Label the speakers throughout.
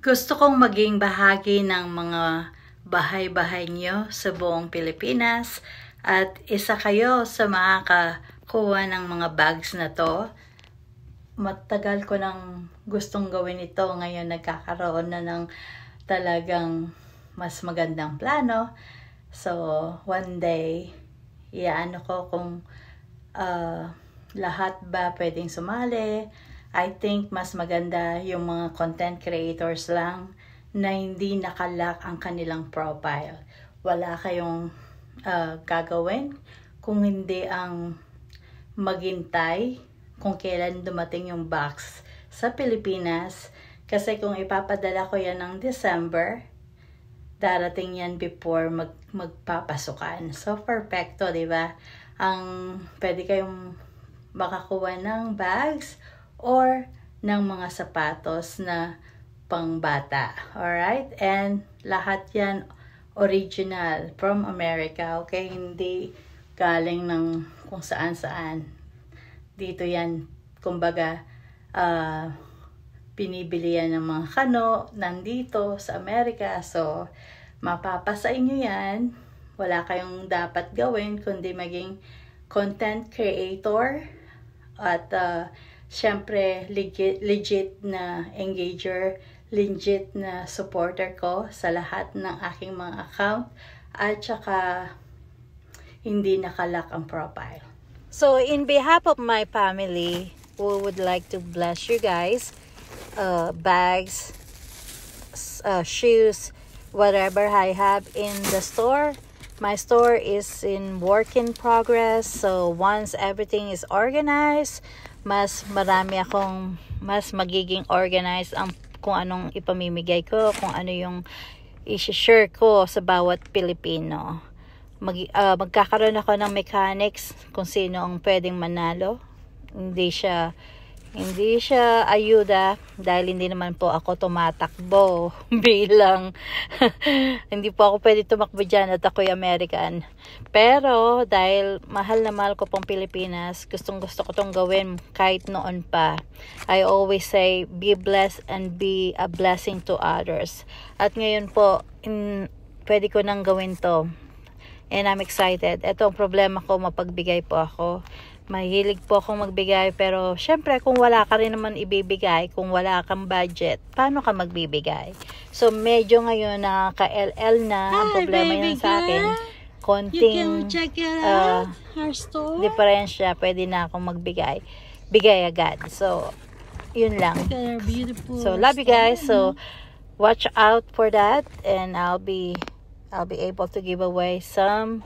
Speaker 1: Gusto kong maging bahagi ng mga bahay-bahay nyo sa buong Pilipinas at isa kayo sa makakakuha ng mga bags na to. Matagal ko nang gustong gawin ito, ngayon nagkakaroon na ng talagang mas magandang plano. So, one day, iyaano ko kung lahat ba pwedeng sumali. I think mas maganda yung mga content creators lang na hindi nakalock ang kanilang profile. Wala kayong gagawin kung hindi ang maghintay kung kailan dumating yung box sa Pilipinas. Kasi kung ipapadala ko yan ng December, darating yan before magpapasukan. So, perfecto, di ba? Pwede kayong makakuha ng bags or ng mga sapatos na pangbata. Alright? And lahat yan original from America. Okay? Hindi galing ng kung saan-saan. Dito yan, kumbaga, pinibili yan ng mga kano nandito sa Amerika. So, mapapasa inyo yan. Wala kayong dapat gawin kundi maging content creator at syempre legit na engager, legit na supporter ko sa lahat ng aking mga account at saka hindi nakalock ang profile. So in behalf of my family, we would like to bless you guys, bags, shoes, whatever I have in the store. My store is in work in progress. So once everything is organized, mas magiging organized ang kung anong ipamimigay ko, kung ano yung i-share ko sa bawat Pilipino. Magkakaroon ako ng mechanics kung sino ang pwedeng manalo. Hindi siya ayuda dahil hindi naman po ako tumatakbo bilang hindi po ako pwede tumakbo dyan at ako'y American. Pero dahil mahal na mahal ko pong Pilipinas, gustong gusto ko tong gawin kahit noon pa. I always say, be blessed and be a blessing to others. At ngayon po, pwede ko nang gawin to. And I'm excited. Ito ang problema ko, mapagbigay po ako. Mahilig po akong magbigay, pero syempre kung wala ka rin naman ibibigay, kung wala kang budget, paano ka magbibigay? So medyo ngayon nakaka-LL na ang problema yan sa akin. Konting diferensya, pwede na akong bigay agad. So yun lang. So love you guys. So watch out for that, and I'll be able to give away some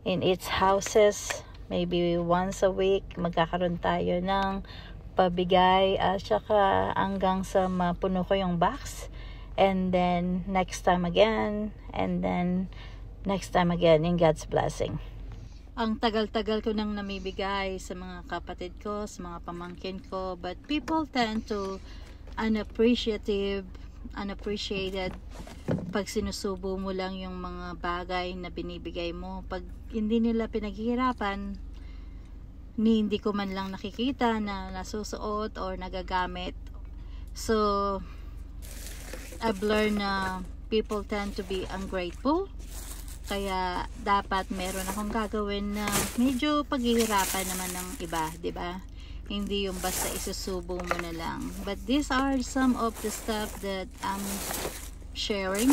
Speaker 1: in each houses. Maybe once a week, magkakaroon tayo ng pabigay at saka hanggang sa mapuno ko yung box. And then, next time again. And then, next time again in God's blessing. Ang tagal-tagal ko nang namibigay sa mga kapatid ko, sa mga pamangkin ko. But people tend to unappreciated pag sinusubo mo lang yung mga bagay na binibigay mo. Pag hindi nila pinaghihirapan, hindi ko man lang nakikita na nasusuot or nagagamit. So I've learned na people tend to be ungrateful, kaya dapat meron akong gagawin na medyo paghihirapan naman ng iba, di ba? Hindi yung basta isusubo mo na lang. But these are some of the stuff that I'm sharing.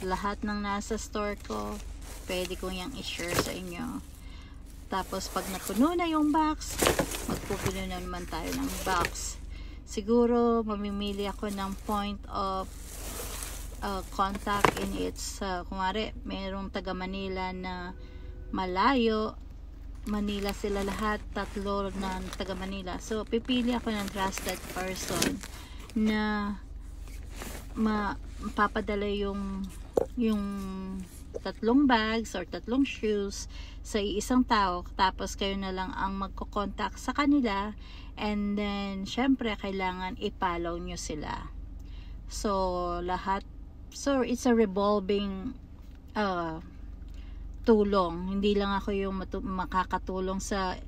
Speaker 1: Lahat ng nasa store ko, pwede kong yung i-share sa inyo. Tapos pag napuno na yung box, magpupuno na naman tayo ng box. Siguro mamimili ako ng point of contact in its kumare, merong taga Manila na malayo. Manila sila lahat, tatlo na taga Manila. So pipili ako ng trusted person na mapapadala yung tatlong bags or tatlong shoes sa isang tao, tapos kayo na lang ang magko-contact sa kanila, and then syempre kailangan i-follow nyo sila. So it's a revolving tulong. Hindi lang ako yung makakatulong sa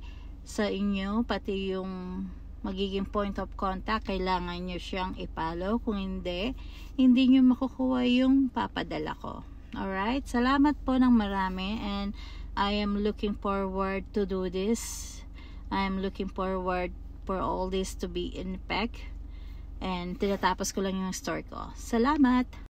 Speaker 1: inyo, pati yung magiging point of contact, kailangan nyo siyang i-follow. Kung hindi nyo makukuha yung papadala ko. Alright, salamat po ng marami, and I am looking forward to do this. I am looking forward for all this to be in effect, and tinatapos ko lang yung store ko. Salamat!